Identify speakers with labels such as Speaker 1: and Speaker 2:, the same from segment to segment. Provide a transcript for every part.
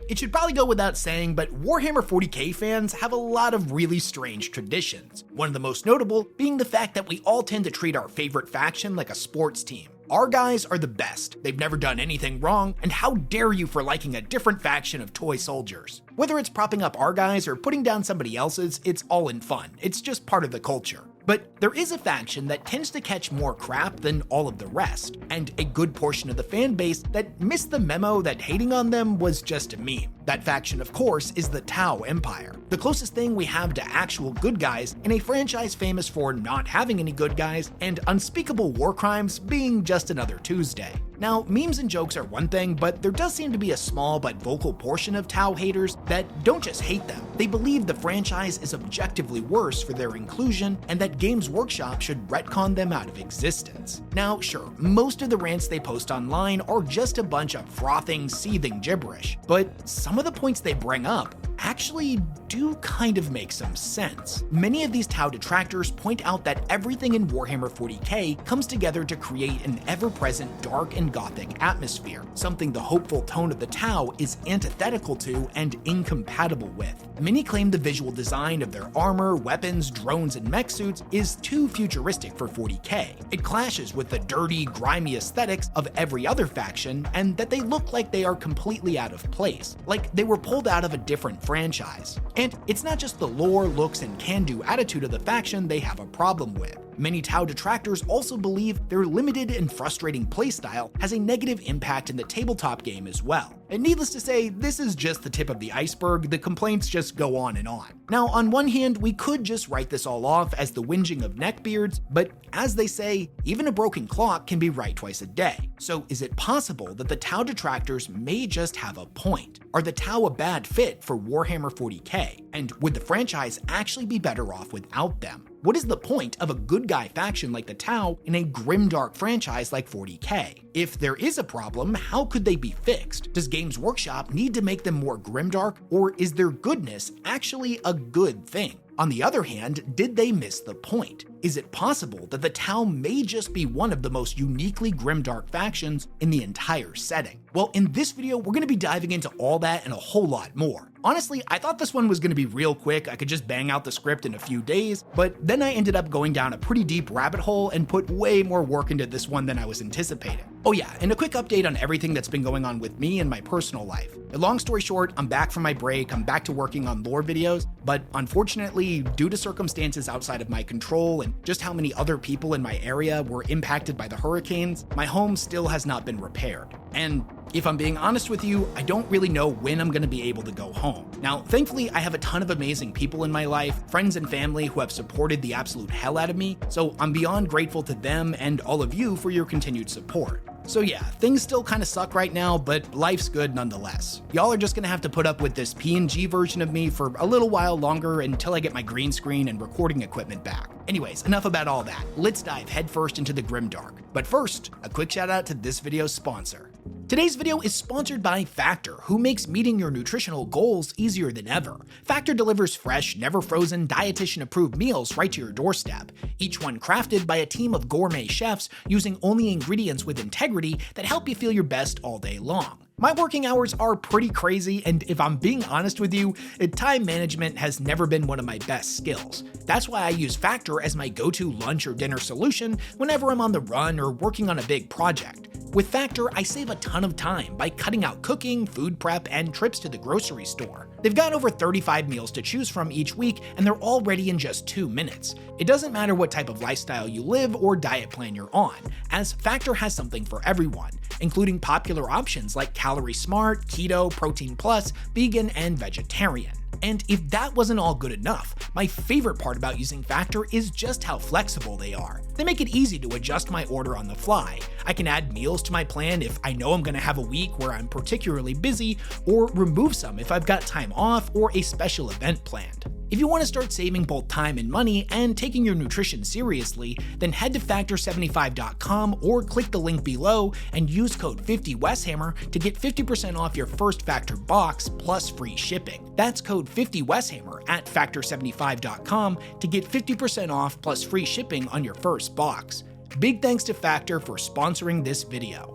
Speaker 1: It should probably go without saying, but Warhammer 40K fans have a lot of really strange traditions. One of the most notable being the fact that we all tend to treat our favorite faction like a sports team. Our guys are the best, they've never done anything wrong, and how dare you for liking a different faction of toy soldiers. Whether it's propping up our guys or putting down somebody else's, it's all in fun. It's just part of the culture. But there is a faction that tends to catch more crap than all of the rest, and a good portion of the fan base that missed the memo that hating on them was just a meme. That faction, of course, is the Tau Empire, the closest thing we have to actual good guys in a franchise famous for not having any good guys and unspeakable war crimes being just another Tuesday. Now, memes and jokes are one thing, but there does seem to be a small but vocal portion of Tau haters that don't just hate them. They believe the franchise is objectively worse for their inclusion and that Games Workshop should retcon them out of existence. Now, sure, most of the rants they post online are just a bunch of frothing, seething gibberish, but some of the points they bring up actually do kind of make some sense. Many of these Tau detractors point out that everything in Warhammer 40K comes together to create an ever-present dark and gothic atmosphere, something the hopeful tone of the Tau is antithetical to and incompatible with. Many claim the visual design of their armor, weapons, drones, and mech suits is too futuristic for 40K. It clashes with the dirty, grimy aesthetics of every other faction, and that they look like they are completely out of place, like they were pulled out of a different franchise. And it's not just the lore, looks, and can-do attitude of the faction they have a problem with. Many Tau detractors also believe their limited and frustrating playstyle has a negative impact in the tabletop game as well. And needless to say, this is just the tip of the iceberg, the complaints just go on and on. Now, on one hand, we could just write this all off as the whinging of neckbeards, but as they say, even a broken clock can be right twice a day. So is it possible that the Tau detractors may just have a point? Are the Tau a bad fit for Warhammer 40K? And would the franchise actually be better off without them? What is the point of a good guy faction like the Tau in a grimdark franchise like 40K? If there is a problem, how could they be fixed? Does Games Workshop need to make them more grimdark, or is their goodness actually a good thing? On the other hand, did they miss the point? Is it possible that the Tau may just be one of the most uniquely grimdark factions in the entire setting? Well, in this video, we're going to be diving into all that and a whole lot more. Honestly, I thought this one was going to be real quick, I could just bang out the script in a few days, but then I ended up going down a pretty deep rabbit hole and put way more work into this one than I was anticipating. Oh yeah, and a quick update on everything that's been going on with me and my personal life. A long story short, I'm back from my break, I'm back to working on lore videos, but unfortunately, due to circumstances outside of my control and just how many other people in my area were impacted by the hurricanes, my home still has not been repaired. And if I'm being honest with you, I don't really know when I'm going to be able to go home. Now, thankfully, I have a ton of amazing people in my life, friends and family who have supported the absolute hell out of me, so I'm beyond grateful to them and all of you for your continued support. So yeah, things still kind of suck right now, but life's good nonetheless. Y'all are just gonna have to put up with this PNG version of me for a little while longer until I get my green screen and recording equipment back. Anyways, enough about all that. Let's dive headfirst into the grimdark. But first, a quick shout out to this video's sponsor. Today's video is sponsored by Factor, who makes meeting your nutritional goals easier than ever. Factor delivers fresh, never frozen, dietitian-approved meals right to your doorstep, each one crafted by a team of gourmet chefs using only ingredients with integrity that help you feel your best all day long. My working hours are pretty crazy, and if I'm being honest with you, time management has never been one of my best skills. That's why I use Factor as my go-to lunch or dinner solution whenever I'm on the run or working on a big project. With Factor, I save a ton of time by cutting out cooking, food prep, and trips to the grocery store. They've got over 35 meals to choose from each week, and they're all ready in just 2 minutes. It doesn't matter what type of lifestyle you live or diet plan you're on, as Factor has something for everyone, including popular options like Calorie Smart, Keto, Protein Plus, Vegan, and Vegetarian. And if that wasn't all good enough, my favorite part about using Factor is just how flexible they are. They make it easy to adjust my order on the fly. I can add meals to my plan if I know I'm going to have a week where I'm particularly busy, or remove some if I've got time off or a special event planned. If you want to start saving both time and money and taking your nutrition seriously, then head to Factor75.com or click the link below and use code 50weshammer to get 50% off your first Factor box plus free shipping. That's code 50weshammer at Factor75.com to get 50% off plus free shipping on your first box. Big thanks to Factor for sponsoring this video.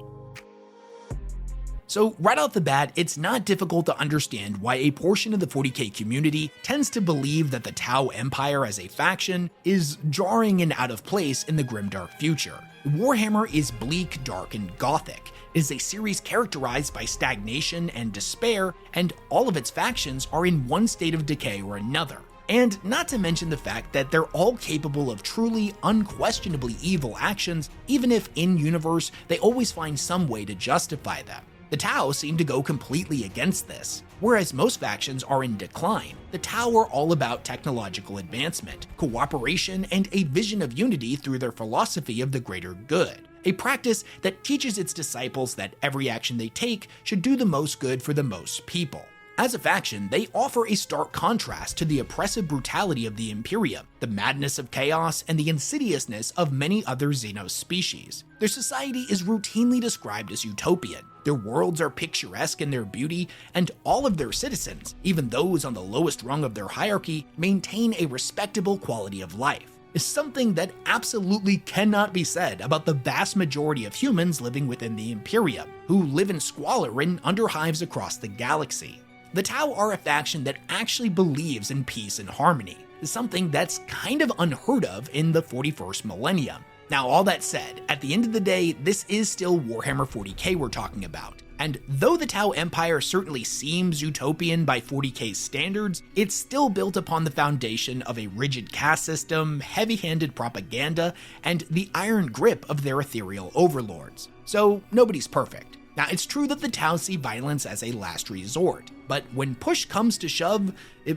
Speaker 1: So right off the bat, it's not difficult to understand why a portion of the 40K community tends to believe that the Tau Empire as a faction is jarring and out of place in the grimdark future. Warhammer is bleak, dark, and gothic. It is a series characterized by stagnation and despair, and all of its factions are in one state of decay or another. And not to mention the fact that they're all capable of truly, unquestionably evil actions, even if in-universe they always find some way to justify them. The Tau seem to go completely against this. Whereas most factions are in decline, the Tau are all about technological advancement, cooperation, and a vision of unity through their philosophy of the greater good. A practice that teaches its disciples that every action they take should do the most good for the most people. As a faction, they offer a stark contrast to the oppressive brutality of the Imperium, the madness of chaos, and the insidiousness of many other Xenos species. Their society is routinely described as utopian. Their worlds are picturesque in their beauty, and all of their citizens, even those on the lowest rung of their hierarchy, maintain a respectable quality of life. Is something that absolutely cannot be said about the vast majority of humans living within the Imperium, who live in squalor in underhives across the galaxy. The Tau are a faction that actually believes in peace and harmony, something that's kind of unheard of in the 41st millennium. Now, all that said, at the end of the day, this is still Warhammer 40K we're talking about. And though the Tau Empire certainly seems utopian by 40K's standards, it's still built upon the foundation of a rigid caste system, heavy-handed propaganda, and the iron grip of their ethereal overlords. So nobody's perfect. Now, it's true that the Tau see violence as a last resort, but when push comes to shove,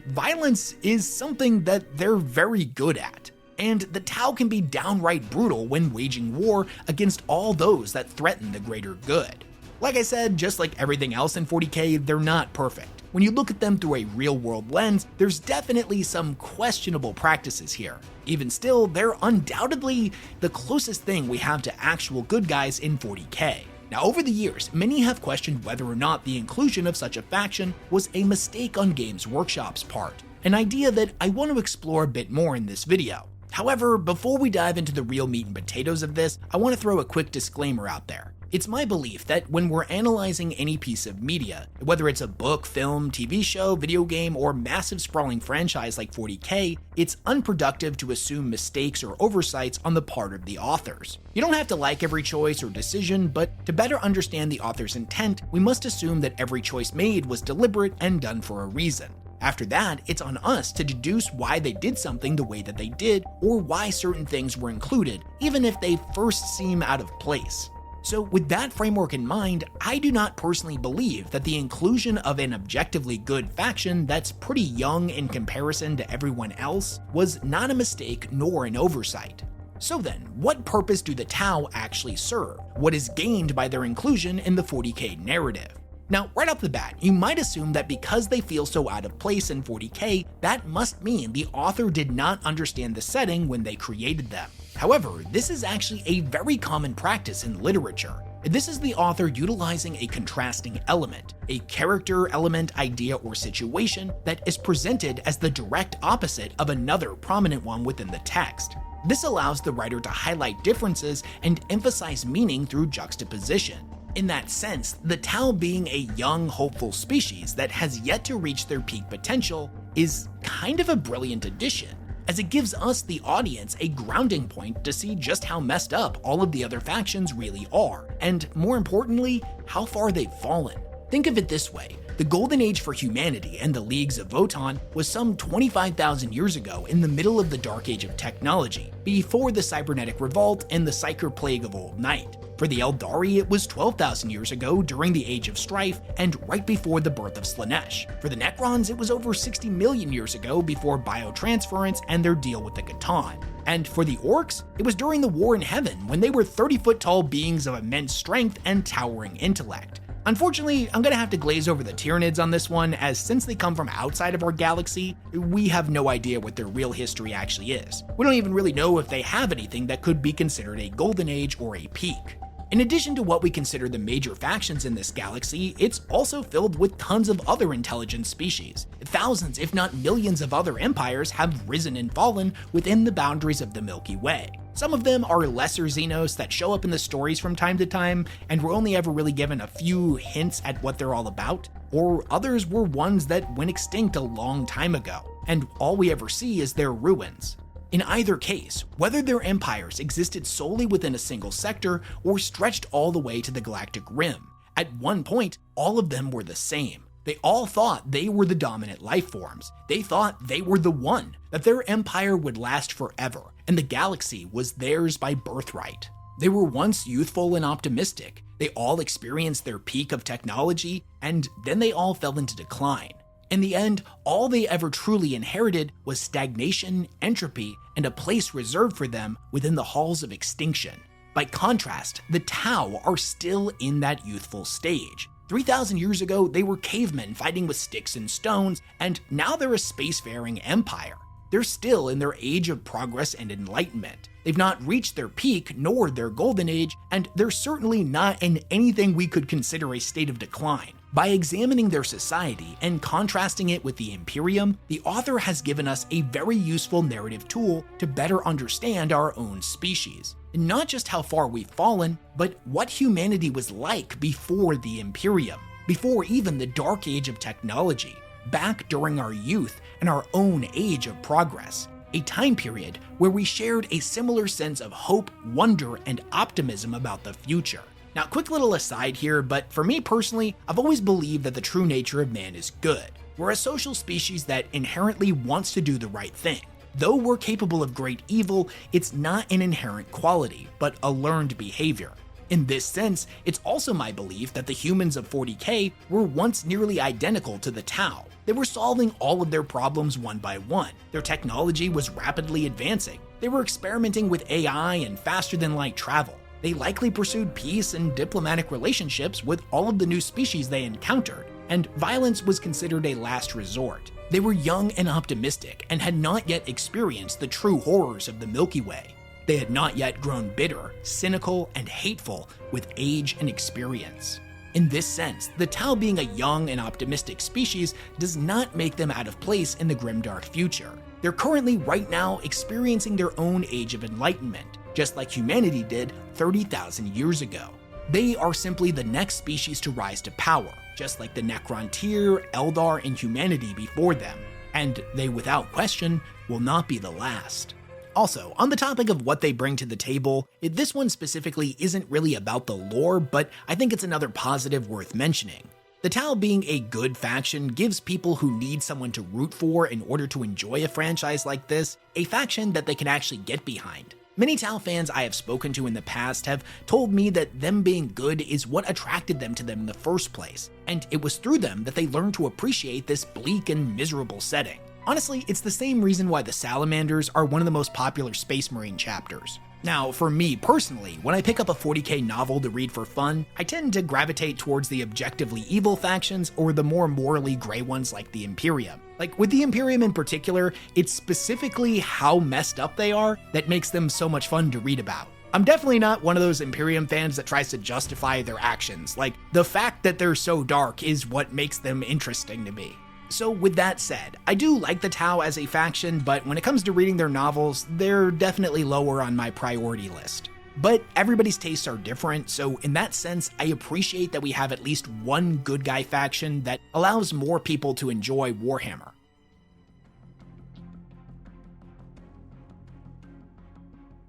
Speaker 1: violence is something that they're very good at. And the Tau can be downright brutal when waging war against all those that threaten the greater good. Like I said, just like everything else in 40K, they're not perfect. When you look at them through a real-world lens, there's definitely some questionable practices here. Even still, they're undoubtedly the closest thing we have to actual good guys in 40K. Now, over the years, many have questioned whether or not the inclusion of such a faction was a mistake on Games Workshop's part, an idea that I want to explore a bit more in this video. However, before we dive into the real meat and potatoes of this, I want to throw a quick disclaimer out there. It's my belief that when we're analyzing any piece of media, whether it's a book, film, TV show, video game, or massive sprawling franchise like 40K, it's unproductive to assume mistakes or oversights on the part of the authors. You don't have to like every choice or decision, but to better understand the author's intent, we must assume that every choice made was deliberate and done for a reason. After that, it's on us to deduce why they did something the way that they did, or why certain things were included, even if they first seem out of place. So with that framework in mind, I do not personally believe that the inclusion of an objectively good faction that's pretty young in comparison to everyone else was not a mistake nor an oversight. So then, what purpose do the Tau actually serve? What is gained by their inclusion in the 40K narrative? Now, right off the bat, you might assume that because they feel so out of place in 40K, that must mean the author did not understand the setting when they created them. However, this is actually a very common practice in literature. This is the author utilizing a contrasting element, a character, element, idea, or situation that is presented as the direct opposite of another prominent one within the text. This allows the writer to highlight differences and emphasize meaning through juxtaposition. In that sense, the Tau being a young, hopeful species that has yet to reach their peak potential is kind of a brilliant addition, as it gives us, the audience, a grounding point to see just how messed up all of the other factions really are, and more importantly, how far they've fallen. Think of it this way. The golden age for humanity and the leagues of Votann was some 25,000 years ago in the middle of the dark age of technology, before the cybernetic revolt and the psyker plague of Old Night. For the Eldari, it was 12,000 years ago during the Age of Strife and right before the birth of Slaanesh. For the Necrons, it was over 60 million years ago before biotransference and their deal with the Catan. And for the Orcs, it was during the War in Heaven when they were 30-foot-tall beings of immense strength and towering intellect. Unfortunately, I'm gonna have to glaze over the Tyranids on this one, as since they come from outside of our galaxy, we have no idea what their real history actually is. We don't even really know if they have anything that could be considered a golden age or a peak. In addition to what we consider the major factions in this galaxy, it's also filled with tons of other intelligent species. Thousands, if not millions of other empires have risen and fallen within the boundaries of the Milky Way. Some of them are lesser Xenos that show up in the stories from time to time, and we're only ever really given a few hints at what they're all about, or others were ones that went extinct a long time ago, and all we ever see is their ruins. In either case, whether their empires existed solely within a single sector or stretched all the way to the galactic rim, at one point, all of them were the same. They all thought they were the dominant life forms. They thought they were the one, that their empire would last forever, and the galaxy was theirs by birthright. They were once youthful and optimistic. They all experienced their peak of technology, and then they all fell into decline. In the end, all they ever truly inherited was stagnation, entropy, and a place reserved for them within the halls of extinction. By contrast, the Tau are still in that youthful stage. 3,000 years ago, they were cavemen fighting with sticks and stones, and now they're a spacefaring empire. They're still in their age of progress and enlightenment. They've not reached their peak nor their golden age, and they're certainly not in anything we could consider a state of decline. By examining their society and contrasting it with the Imperium, the author has given us a very useful narrative tool to better understand our own species. And not just how far we've fallen, but what humanity was like before the Imperium, before even the dark age of technology, back during our youth and our own age of progress, a time period where we shared a similar sense of hope, wonder, and optimism about the future. Now, quick little aside here, but for me personally, I've always believed that the true nature of man is good. We're a social species that inherently wants to do the right thing. Though we're capable of great evil, it's not an inherent quality, but a learned behavior. In this sense, it's also my belief that the humans of 40K were once nearly identical to the Tau. They were solving all of their problems one by one. Their technology was rapidly advancing. They were experimenting with AI and faster-than-light travel. They likely pursued peace and diplomatic relationships with all of the new species they encountered, and violence was considered a last resort. They were young and optimistic and had not yet experienced the true horrors of the Milky Way. They had not yet grown bitter, cynical, and hateful with age and experience. In this sense, the Tau being a young and optimistic species does not make them out of place in the grimdark future. They're currently right now experiencing their own age of enlightenment, just like humanity did 30,000 years ago. They are simply the next species to rise to power, just like the Necrontyr, Eldar, and humanity before them, and they without question will not be the last. Also, on the topic of what they bring to the table, this one specifically isn't really about the lore, but I think it's another positive worth mentioning. The Tau being a good faction gives people who need someone to root for in order to enjoy a franchise like this, a faction that they can actually get behind. Many Tau fans I have spoken to in the past have told me that them being good is what attracted them to them in the first place, and it was through them that they learned to appreciate this bleak and miserable setting. Honestly, it's the same reason why the Salamanders are one of the most popular Space Marine chapters. Now, for me personally, when I pick up a 40K novel to read for fun, I tend to gravitate towards the objectively evil factions or the more morally gray ones like the Imperium. Like, with the Imperium in particular, it's specifically how messed up they are that makes them so much fun to read about. I'm definitely not one of those Imperium fans that tries to justify their actions. Like, the fact that they're so dark is what makes them interesting to me. So with that said, I do like the Tau as a faction, but when it comes to reading their novels, they're definitely lower on my priority list. But everybody's tastes are different, so in that sense, I appreciate that we have at least one good guy faction that allows more people to enjoy Warhammer.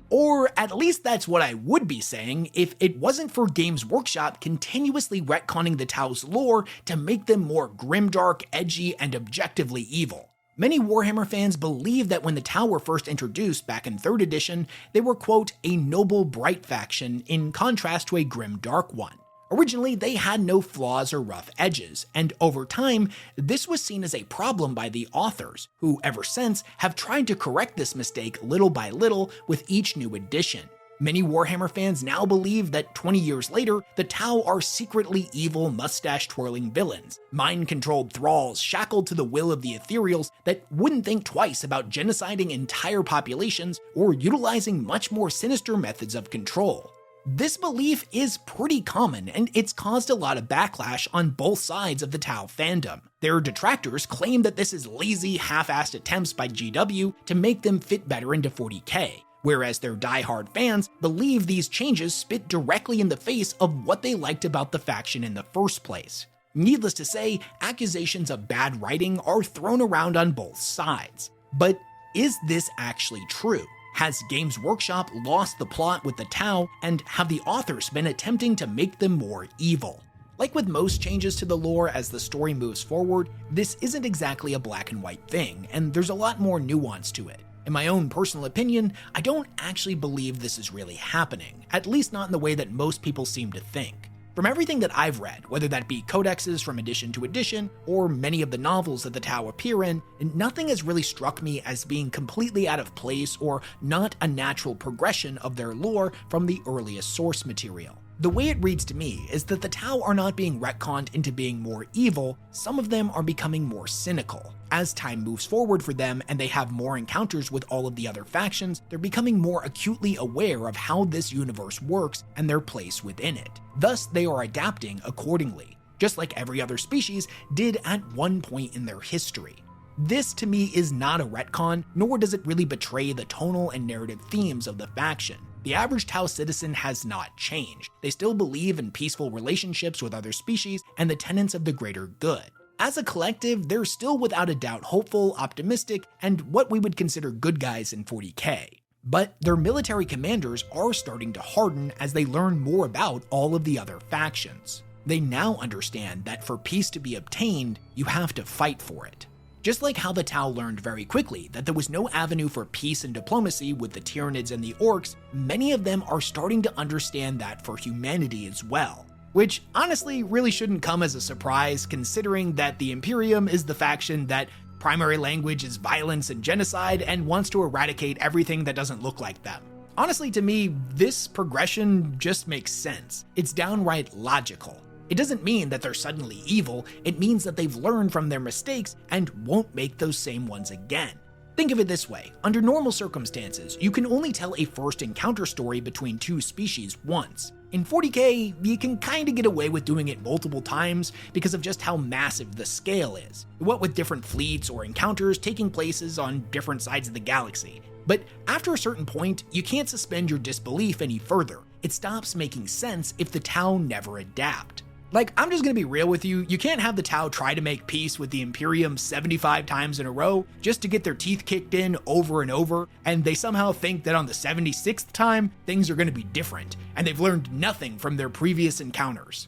Speaker 1: Or at least that's what I would be saying if it wasn't for Games Workshop continuously retconning the Tau's lore to make them more grimdark, edgy, and objectively evil. Many Warhammer fans believe that when the Tau were first introduced back in 3rd edition, they were, quote, a noble, bright faction in contrast to a grim, dark one. Originally, they had no flaws or rough edges, and over time, this was seen as a problem by the authors, who ever since have tried to correct this mistake little by little with each new edition. Many Warhammer fans now believe that 20 years later, the Tau are secretly evil, mustache-twirling villains, mind-controlled thralls shackled to the will of the ethereals that wouldn't think twice about genociding entire populations or utilizing much more sinister methods of control. This belief is pretty common, and it's caused a lot of backlash on both sides of the Tau fandom. Their detractors claim that this is lazy, half-assed attempts by GW to make them fit better into 40K, whereas their die-hard fans believe these changes spit directly in the face of what they liked about the faction in the first place. Needless to say, accusations of bad writing are thrown around on both sides. But is this actually true? Has Games Workshop lost the plot with the Tau, and have the authors been attempting to make them more evil? Like with most changes to the lore as the story moves forward, this isn't exactly a black and white thing, and there's a lot more nuance to it. In my own personal opinion, I don't actually believe this is really happening, at least not in the way that most people seem to think. From everything that I've read, whether that be codexes from edition to edition, or many of the novels that the Tau appear in, nothing has really struck me as being completely out of place or not a natural progression of their lore from the earliest source material. The way it reads to me is that the Tau are not being retconned into being more evil, some of them are becoming more cynical. As time moves forward for them and they have more encounters with all of the other factions, they're becoming more acutely aware of how this universe works and their place within it. Thus, they are adapting accordingly, just like every other species did at one point in their history. This to me is not a retcon, nor does it really betray the tonal and narrative themes of the faction. The average Tau citizen has not changed. They still believe in peaceful relationships with other species and the tenets of the greater good. As a collective, they're still without a doubt hopeful, optimistic, and what we would consider good guys in 40K. But their military commanders are starting to harden as they learn more about all of the other factions. They now understand that for peace to be obtained, you have to fight for it. Just like how the Tau learned very quickly that there was no avenue for peace and diplomacy with the Tyranids and the Orcs, many of them are starting to understand that for humanity as well. Which honestly really shouldn't come as a surprise, considering that the Imperium is the faction that primary language is violence and genocide and wants to eradicate everything that doesn't look like them. Honestly, to me, this progression just makes sense. It's downright logical. It doesn't mean that they're suddenly evil, it means that they've learned from their mistakes and won't make those same ones again. Think of it this way, under normal circumstances, you can only tell a first encounter story between two species once. In 40K, you can kinda get away with doing it multiple times because of just how massive the scale is, what with different fleets or encounters taking places on different sides of the galaxy. But after a certain point, you can't suspend your disbelief any further. It stops making sense if the Tau never adapt. Like, I'm just gonna be real with you, you can't have the Tau try to make peace with the Imperium 75 times in a row just to get their teeth kicked in over and over, and they somehow think that on the 76th time, things are gonna be different, and they've learned nothing from their previous encounters.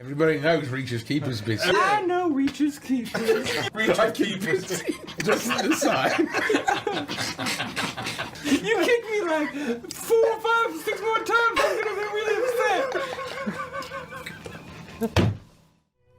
Speaker 2: Everybody knows Reacher's Keepers business.
Speaker 3: I know Reacher's Keepers.
Speaker 2: Reacher's Keepers. Just to the side.
Speaker 3: You kicked me like 4, 5, 6 more times, I'm gonna be really upset.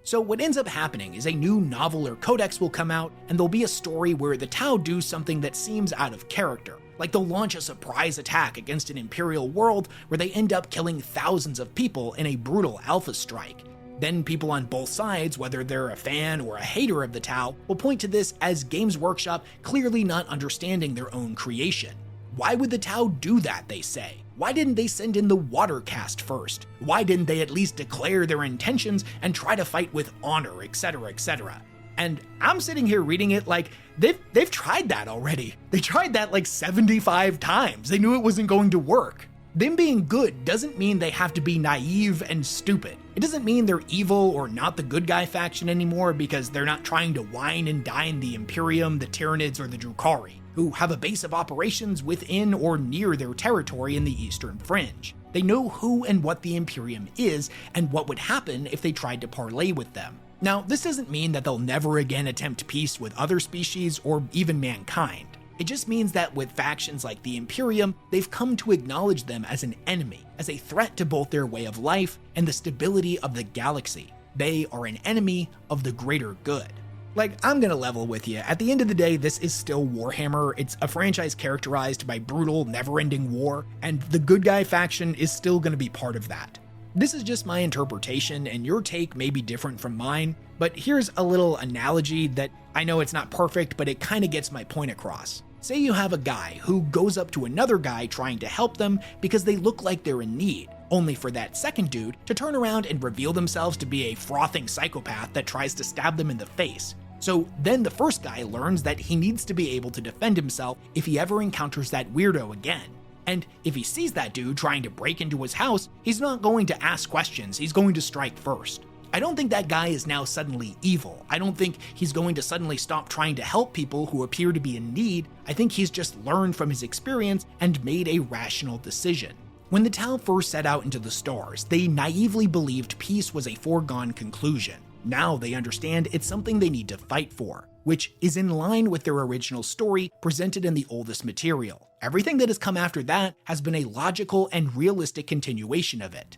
Speaker 1: So what ends up happening is a new novel or codex will come out, and there'll be a story where the Tau do something that seems out of character. Like they'll launch a surprise attack against an Imperial world where they end up killing thousands of people in a brutal alpha strike. Then people on both sides, whether they're a fan or a hater of the Tau, will point to this as Games Workshop clearly not understanding their own creation. Why would the Tau do that, they say? Why didn't they send in the water caste first? Why didn't they at least declare their intentions and try to fight with honor, etc., etc.? And I'm sitting here reading it like, they've tried that already. They tried that like 75 times. They knew it wasn't going to work. Them being good doesn't mean they have to be naive and stupid. It doesn't mean they're evil or not the good guy faction anymore because they're not trying to wine and dine the Imperium, the Tyranids, or the Drukhari, who have a base of operations within or near their territory in the Eastern Fringe. They know who and what the Imperium is and what would happen if they tried to parlay with them. Now, this doesn't mean that they'll never again attempt peace with other species or even mankind. It just means that with factions like the Imperium, they've come to acknowledge them as an enemy, as a threat to both their way of life and the stability of the galaxy. They are an enemy of the greater good. Like, I'm gonna level with you. At the end of the day, this is still Warhammer. It's a franchise characterized by brutal, never-ending war, and the good guy faction is still gonna be part of that. This is just my interpretation, and your take may be different from mine, but here's a little analogy that I know it's not perfect, but it kinda gets my point across. Say you have a guy who goes up to another guy trying to help them because they look like they're in need. only for that second dude to turn around and reveal themselves to be a frothing psychopath that tries to stab them in the face. So then the first guy learns that he needs to be able to defend himself if he ever encounters that weirdo again. And if he sees that dude trying to break into his house, he's not going to ask questions, he's going to strike first. I don't think that guy is now suddenly evil. I don't think he's going to suddenly stop trying to help people who appear to be in need. I think he's just learned from his experience and made a rational decision. When the Tau first set out into the stars, they naively believed peace was a foregone conclusion. Now they understand it's something they need to fight for, which is in line with their original story presented in the oldest material. Everything that has come after that has been a logical and realistic continuation of it.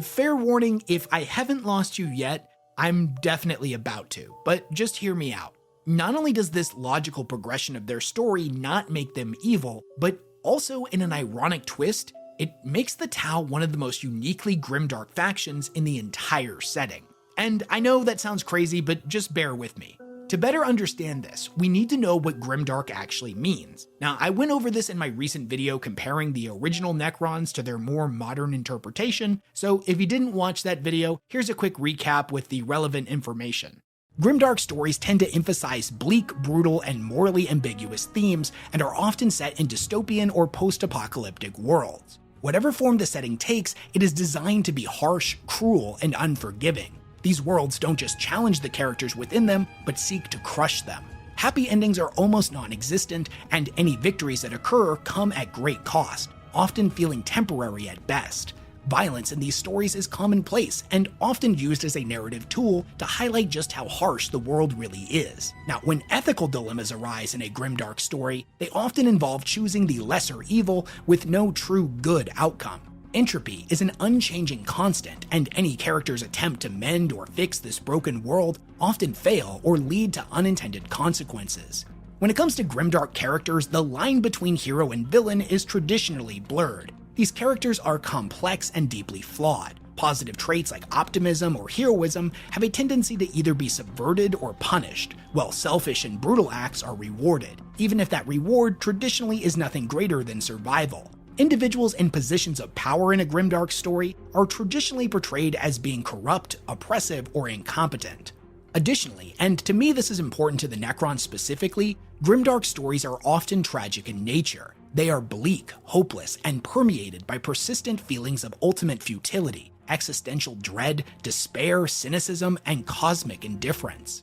Speaker 1: Fair warning, if I haven't lost you yet, I'm definitely about to, but just hear me out. Not only does this logical progression of their story not make them evil, but also in an ironic twist, it makes the Tau one of the most uniquely grimdark factions in the entire setting. And I know that sounds crazy, but just bear with me. To better understand this, we need to know what grimdark actually means. Now, I went over this in my recent video comparing the original Necrons to their more modern interpretation, so if you didn't watch that video, here's a quick recap with the relevant information. Grimdark stories tend to emphasize bleak, brutal, and morally ambiguous themes, and are often set in dystopian or post-apocalyptic worlds. Whatever form the setting takes, it is designed to be harsh, cruel, and unforgiving. These worlds don't just challenge the characters within them, but seek to crush them. Happy endings are almost non-existent, and any victories that occur come at great cost, often feeling temporary at best. Violence in these stories is commonplace, and often used as a narrative tool to highlight just how harsh the world really is. Now, when ethical dilemmas arise in a grimdark story, they often involve choosing the lesser evil with no true good outcome. Entropy is an unchanging constant, and any character's attempt to mend or fix this broken world often fail or lead to unintended consequences. When it comes to grimdark characters, the line between hero and villain is traditionally blurred. These characters are complex and deeply flawed. Positive traits like optimism or heroism have a tendency to either be subverted or punished, while selfish and brutal acts are rewarded, even if that reward traditionally is nothing greater than survival. Individuals in positions of power in a grimdark story are traditionally portrayed as being corrupt, oppressive, or incompetent. Additionally, and to me this is important to the Necrons specifically, grimdark stories are often tragic in nature. They are bleak, hopeless, and permeated by persistent feelings of ultimate futility, existential dread, despair, cynicism, and cosmic indifference.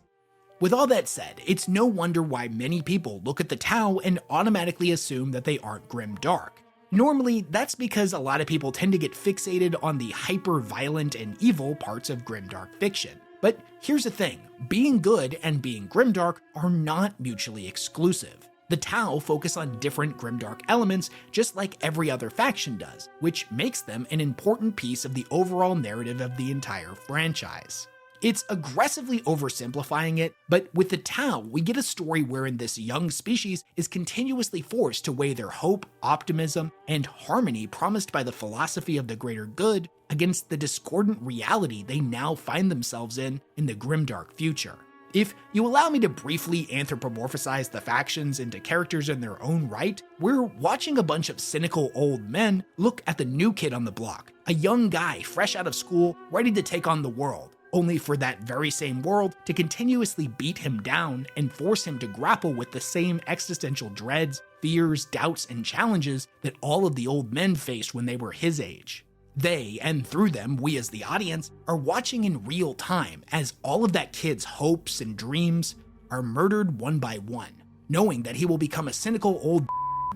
Speaker 1: With all that said, it's no wonder why many people look at the Tau and automatically assume that they aren't grimdark. Normally, that's because a lot of people tend to get fixated on the hyper-violent and evil parts of grimdark fiction. But here's the thing, being good and being grimdark are not mutually exclusive. The Tau focus on different grimdark elements just like every other faction does, which makes them an important piece of the overall narrative of the entire franchise. It's aggressively oversimplifying it, but with the Tau, we get a story wherein this young species is continuously forced to weigh their hope, optimism, and harmony promised by the philosophy of the greater good against the discordant reality they now find themselves in the grimdark future. If you allow me to briefly anthropomorphize the factions into characters in their own right, we're watching a bunch of cynical old men look at the new kid on the block, a young guy fresh out of school ready to take on the world, only for that very same world to continuously beat him down and force him to grapple with the same existential dreads, fears, doubts, and challenges that all of the old men faced when they were his age. They, and through them, we as the audience, are watching in real time as all of that kid's hopes and dreams are murdered one by one, knowing that he will become a cynical old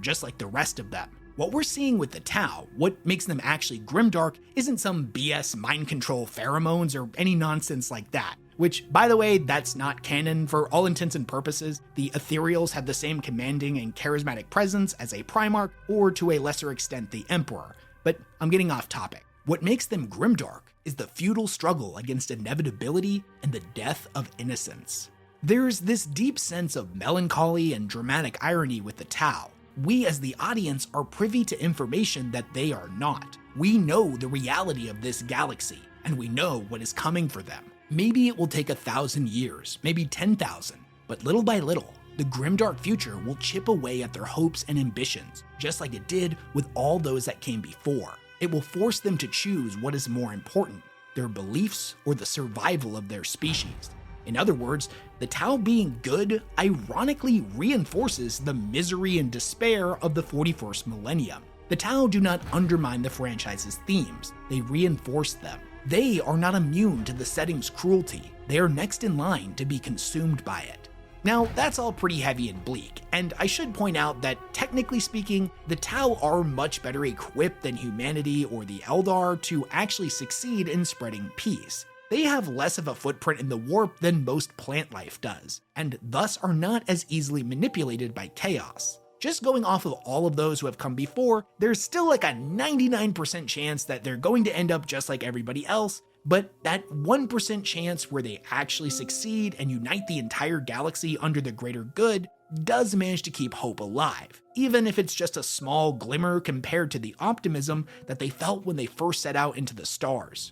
Speaker 1: just like the rest of them. What we're seeing with the Tau, what makes them actually grimdark, isn't some BS mind control pheromones or any nonsense like that. Which, by the way, that's not canon. For all intents and purposes, the Ethereals have the same commanding and charismatic presence as a Primarch, or to a lesser extent the Emperor. But I'm getting off topic. What makes them grimdark is the futile struggle against inevitability and the death of innocence. There's this deep sense of melancholy and dramatic irony with the Tau. We as the audience are privy to information that they are not. We know the reality of this galaxy, and we know what is coming for them. Maybe it will take 1,000 years, maybe 10,000, but little by little, The grimdark future will chip away at their hopes and ambitions, just like it did with all those that came before. It will force them to choose what is more important, their beliefs or the survival of their species. In other words, the Tau being good ironically reinforces the misery and despair of the 41st millennium. The Tau do not undermine the franchise's themes, they reinforce them. They are not immune to the setting's cruelty, they are next in line to be consumed by it. Now, that's all pretty heavy and bleak, and I should point out that technically speaking, the Tau are much better equipped than humanity or the Eldar to actually succeed in spreading peace. They have less of a footprint in the warp than most plant life does, and thus are not as easily manipulated by chaos. Just going off of all of those who have come before, there's still like a 99% chance that they're going to end up just like everybody else, but that 1% chance where they actually succeed and unite the entire galaxy under the greater good does manage to keep hope alive, even if it's just a small glimmer compared to the optimism that they felt when they first set out into the stars.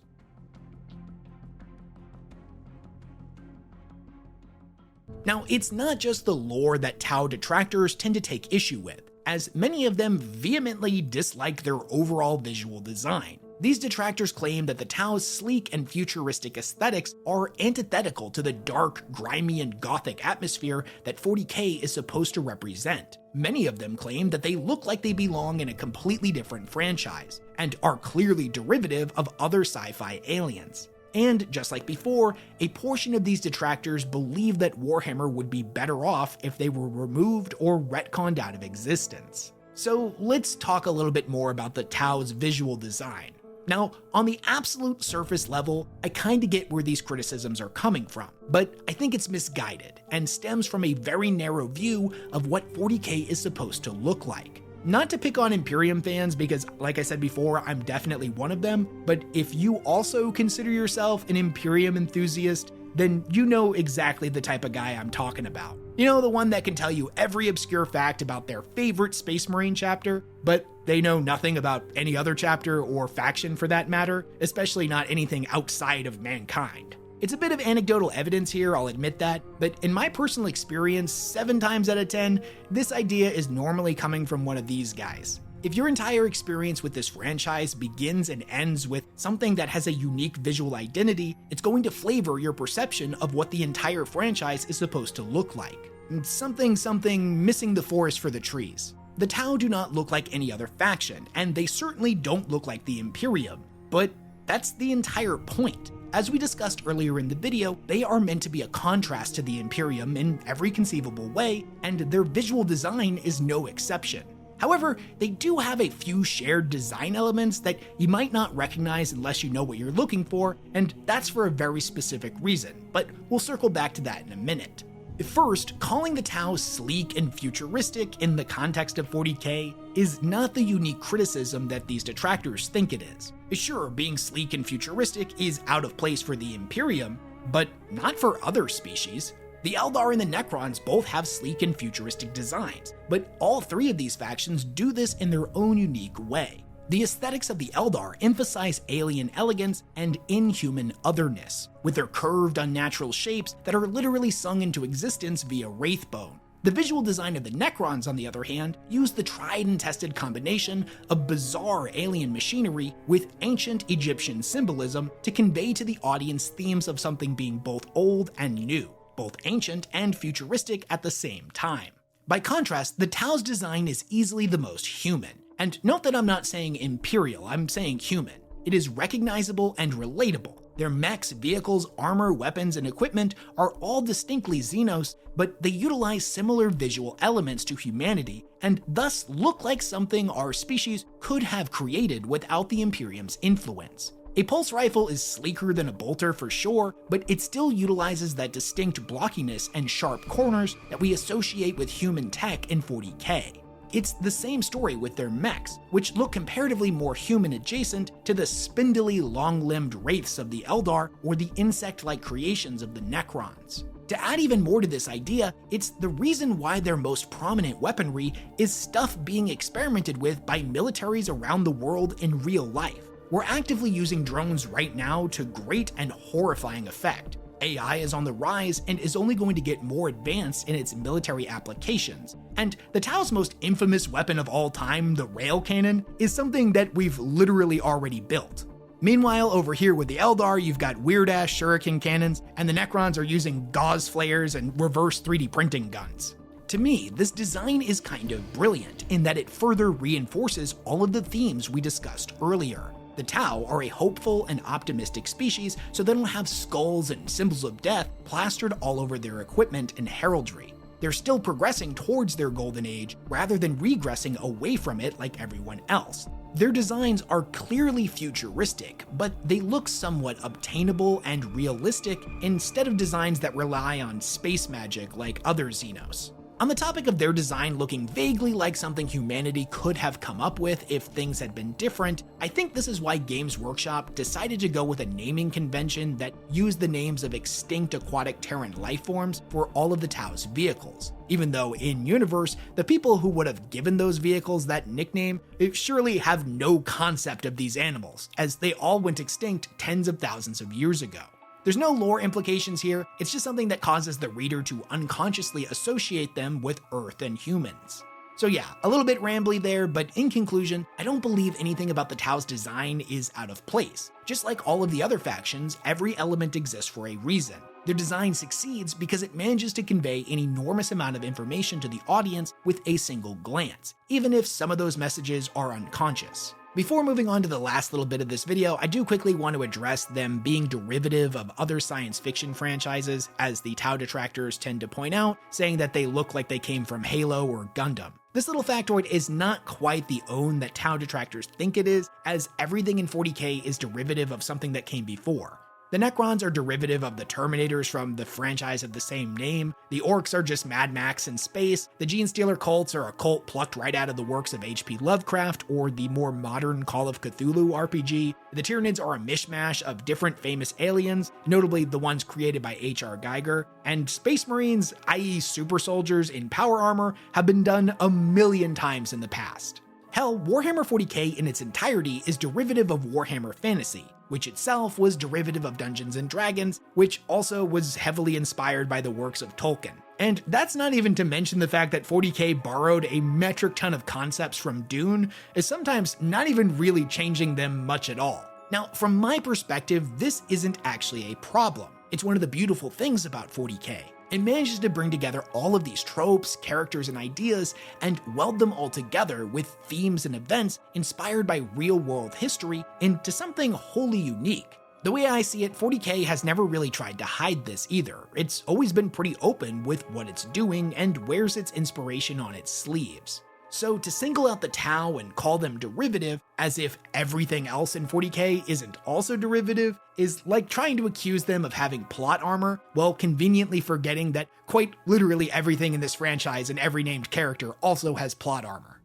Speaker 1: Now, it's not just the lore that Tau detractors tend to take issue with, as many of them vehemently dislike their overall visual design. These detractors claim that the Tau's sleek and futuristic aesthetics are antithetical to the dark, grimy, and gothic atmosphere that 40K is supposed to represent. Many of them claim that they look like they belong in a completely different franchise, and are clearly derivative of other sci-fi aliens. And just like before, a portion of these detractors believe that Warhammer would be better off if they were removed or retconned out of existence. So let's talk a little bit more about the Tau's visual design. Now, on the absolute surface level, I kinda get where these criticisms are coming from, but I think it's misguided and stems from a very narrow view of what 40K is supposed to look like. Not to pick on Imperium fans because, like I said before, I'm definitely one of them, but if you also consider yourself an Imperium enthusiast, then you know exactly the type of guy I'm talking about. You know, the one that can tell you every obscure fact about their favorite Space Marine chapter, but they know nothing about any other chapter or faction for that matter, especially not anything outside of mankind. It's a bit of anecdotal evidence here, I'll admit that, but in my personal experience, 7 times out of 10, this idea is normally coming from one of these guys. If your entire experience with this franchise begins and ends with something that has a unique visual identity, it's going to flavor your perception of what the entire franchise is supposed to look like. Something missing the forest for the trees. The Tau do not look like any other faction, and they certainly don't look like the Imperium, but that's the entire point. As we discussed earlier in the video, they are meant to be a contrast to the Imperium in every conceivable way, and their visual design is no exception. However, they do have a few shared design elements that you might not recognize unless you know what you're looking for, and that's for a very specific reason, but we'll circle back to that in a minute. First, calling the Tau sleek and futuristic in the context of 40K is not the unique criticism that these detractors think it is. Sure, being sleek and futuristic is out of place for the Imperium, but not for other species. The Eldar and the Necrons both have sleek and futuristic designs, but all 3 of these factions do this in their own unique way. The aesthetics of the Eldar emphasize alien elegance and inhuman otherness, with their curved, unnatural shapes that are literally sung into existence via wraithbone. The visual design of the Necrons, on the other hand, use the tried and tested combination of bizarre alien machinery with ancient Egyptian symbolism to convey to the audience themes of something being both old and new, both ancient and futuristic at the same time. By contrast, the Tau's design is easily the most human. And note that I'm not saying imperial, I'm saying human. It is recognizable and relatable. Their mechs, vehicles, armor, weapons, and equipment are all distinctly Xenos, but they utilize similar visual elements to humanity, and thus look like something our species could have created without the Imperium's influence. A pulse rifle is sleeker than a bolter for sure, but it still utilizes that distinct blockiness and sharp corners that we associate with human tech in 40K. It's the same story with their mechs, which look comparatively more human adjacent to the spindly, long-limbed wraiths of the Eldar or the insect-like creations of the Necrons. To add even more to this idea, it's the reason why their most prominent weaponry is stuff being experimented with by militaries around the world in real life. We're actively using drones right now to great and horrifying effect. AI is on the rise and is only going to get more advanced in its military applications. And the Tau's most infamous weapon of all time, the rail cannon, is something that we've literally already built. Meanwhile, over here with the Eldar, you've got weird-ass shuriken cannons, and the Necrons are using gauze flares and reverse 3D printing guns. To me, this design is kind of brilliant in that it further reinforces all of the themes we discussed earlier. The Tau are a hopeful and optimistic species, so they don't have skulls and symbols of death plastered all over their equipment and heraldry. They're still progressing towards their golden age rather than regressing away from it like everyone else. Their designs are clearly futuristic, but they look somewhat obtainable and realistic instead of designs that rely on space magic like other Xenos. On the topic of their design looking vaguely like something humanity could have come up with if things had been different, I think this is why Games Workshop decided to go with a naming convention that used the names of extinct aquatic Terran lifeforms for all of the Tau's vehicles. Even though in-universe, the people who would have given those vehicles that nickname surely have no concept of these animals, as they all went extinct tens of thousands of years ago. There's no lore implications here, it's just something that causes the reader to unconsciously associate them with Earth and humans. So yeah, a little bit rambly there, but in conclusion, I don't believe anything about the Tau's design is out of place. Just like all of the other factions, every element exists for a reason. Their design succeeds because it manages to convey an enormous amount of information to the audience with a single glance, even if some of those messages are unconscious. Before moving on to the last little bit of this video, I do quickly want to address them being derivative of other science fiction franchises, as the Tau detractors tend to point out, saying that they look like they came from Halo or Gundam. This little factoid is not quite the own that Tau detractors think it is, as everything in 40K is derivative of something that came before. The Necrons are derivative of the Terminators from the franchise of the same name, the Orcs are just Mad Max in space, the Genestealer cults are a cult plucked right out of the works of H.P. Lovecraft or the more modern Call of Cthulhu RPG, the Tyranids are a mishmash of different famous aliens, notably the ones created by H.R. Geiger, and Space Marines, i.e. super soldiers in power armor, have been done a million times in the past. Hell, Warhammer 40K in its entirety is derivative of Warhammer Fantasy, which itself was derivative of Dungeons & Dragons, which also was heavily inspired by the works of Tolkien. And that's not even to mention the fact that 40K borrowed a metric ton of concepts from Dune, is sometimes not even really changing them much at all. Now, from my perspective, this isn't actually a problem. It's one of the beautiful things about 40K. It manages to bring together all of these tropes, characters, and ideas and weld them all together with themes and events inspired by real-world history into something wholly unique. The way I see it, 40K has never really tried to hide this either. It's always been pretty open with what it's doing and wears its inspiration on its sleeves. So to single out the Tau and call them derivative, as if everything else in 40K isn't also derivative, is like trying to accuse them of having plot armor, while conveniently forgetting that quite literally everything in this franchise and every named character also has plot armor.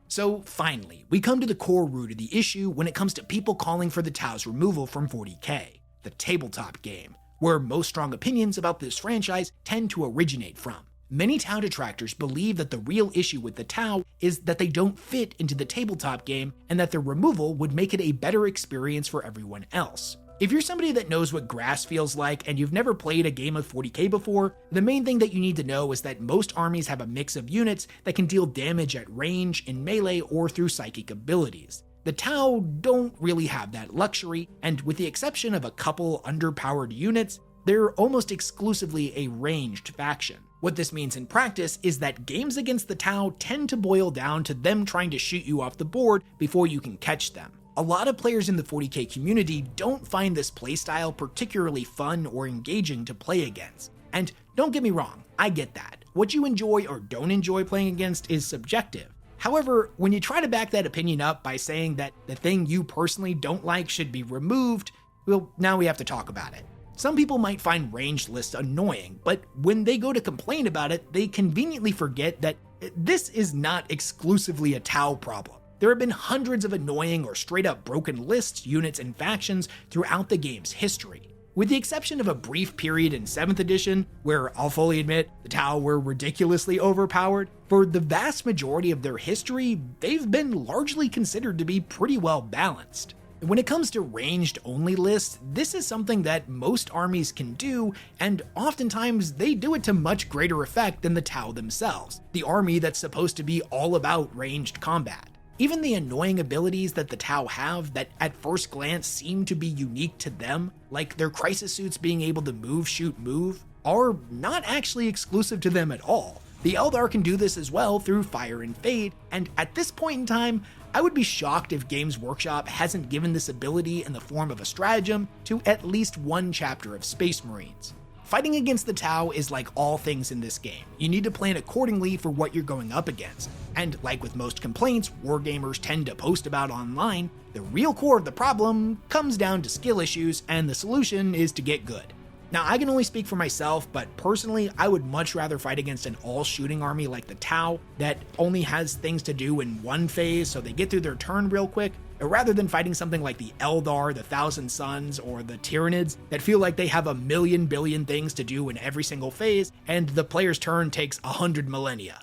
Speaker 1: So finally, we come to the core root of the issue when it comes to people calling for the Tau's removal from 40K, the tabletop game, where most strong opinions about this franchise tend to originate from. Many Tau detractors believe that the real issue with the Tau is that they don't fit into the tabletop game and that their removal would make it a better experience for everyone else. If you're somebody that knows what grass feels like and you've never played a game of 40K before, the main thing that you need to know is that most armies have a mix of units that can deal damage at range, in melee, or through psychic abilities. The Tau don't really have that luxury, and with the exception of a couple underpowered units, they're almost exclusively a ranged faction. What this means in practice is that games against the Tau tend to boil down to them trying to shoot you off the board before you can catch them. A lot of players in the 40K community don't find this playstyle particularly fun or engaging to play against. And don't get me wrong, I get that. What you enjoy or don't enjoy playing against is subjective. However, when you try to back that opinion up by saying that the thing you personally don't like should be removed, well, now we have to talk about it. Some people might find ranged lists annoying, but when they go to complain about it, they conveniently forget that this is not exclusively a Tau problem. There have been hundreds of annoying or straight up broken lists, units, and factions throughout the game's history. With the exception of a brief period in 7th edition, where I'll fully admit the Tau were ridiculously overpowered, for the vast majority of their history, they've been largely considered to be pretty well balanced. When it comes to ranged only lists, this is something that most armies can do, and oftentimes they do it to much greater effect than the Tau themselves, the army that's supposed to be all about ranged combat. Even the annoying abilities that the Tau have that at first glance seem to be unique to them, like their crisis suits being able to move, shoot, move, are not actually exclusive to them at all. The Eldar can do this as well through Fire and Fade, and at this point in time, I would be shocked if Games Workshop hasn't given this ability in the form of a stratagem to at least one chapter of Space Marines. Fighting against the Tau is like all things in this game. You need to plan accordingly for what you're going up against. And like with most complaints wargamers tend to post about online, the real core of the problem comes down to skill issues, and the solution is to get good. Now, I can only speak for myself, but personally, I would much rather fight against an all-shooting army like the Tau that only has things to do in one phase so they get through their turn real quick, rather than fighting something like the Eldar, the Thousand Suns, or the Tyranids that feel like they have a million billion things to do in every single phase, and the player's turn takes 100 millennia.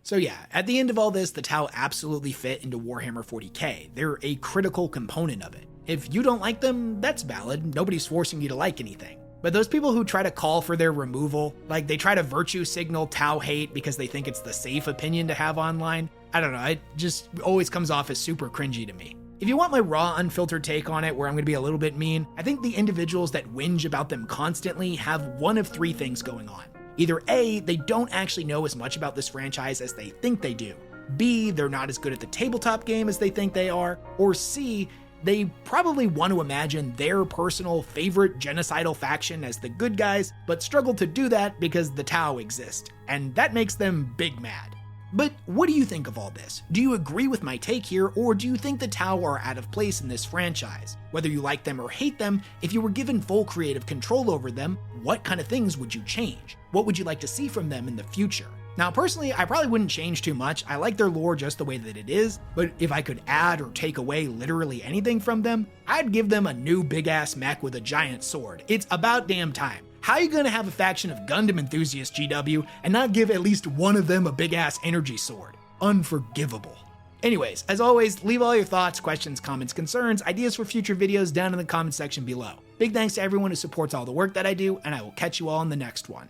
Speaker 1: So yeah, at the end of all this, the Tau absolutely fit into Warhammer 40K. They're a critical component of it. If you don't like them, that's valid. Nobody's forcing you to like anything. But those people who try to call for their removal, like they try to virtue signal Tau hate because they think it's the safe opinion to have online, I don't know, it just always comes off as super cringy to me. If you want my raw, unfiltered take on it, where I'm going to be a little bit mean, I think the individuals that whinge about them constantly have one of three things going on. Either A, they don't actually know as much about this franchise as they think they do. B, they're not as good at the tabletop game as they think they are. Or C, they probably want to imagine their personal favorite genocidal faction as the good guys, but struggle to do that because the Tau exist, and that makes them big mad. But what do you think of all this? Do you agree with my take here, or do you think the Tau are out of place in this franchise? Whether you like them or hate them, if you were given full creative control over them, what kind of things would you change? What would you like to see from them in the future? Now, personally, I probably wouldn't change too much. I like their lore just the way that it is, but if I could add or take away literally anything from them, I'd give them a new big-ass mech with a giant sword. It's about damn time. How are you gonna have a faction of Gundam enthusiasts, GW, and not give at least one of them a big-ass energy sword? Unforgivable. Anyways, as always, leave all your thoughts, questions, comments, concerns, ideas for future videos down in the comment section below. Big thanks to everyone who supports all the work that I do, and I will catch you all in the next one.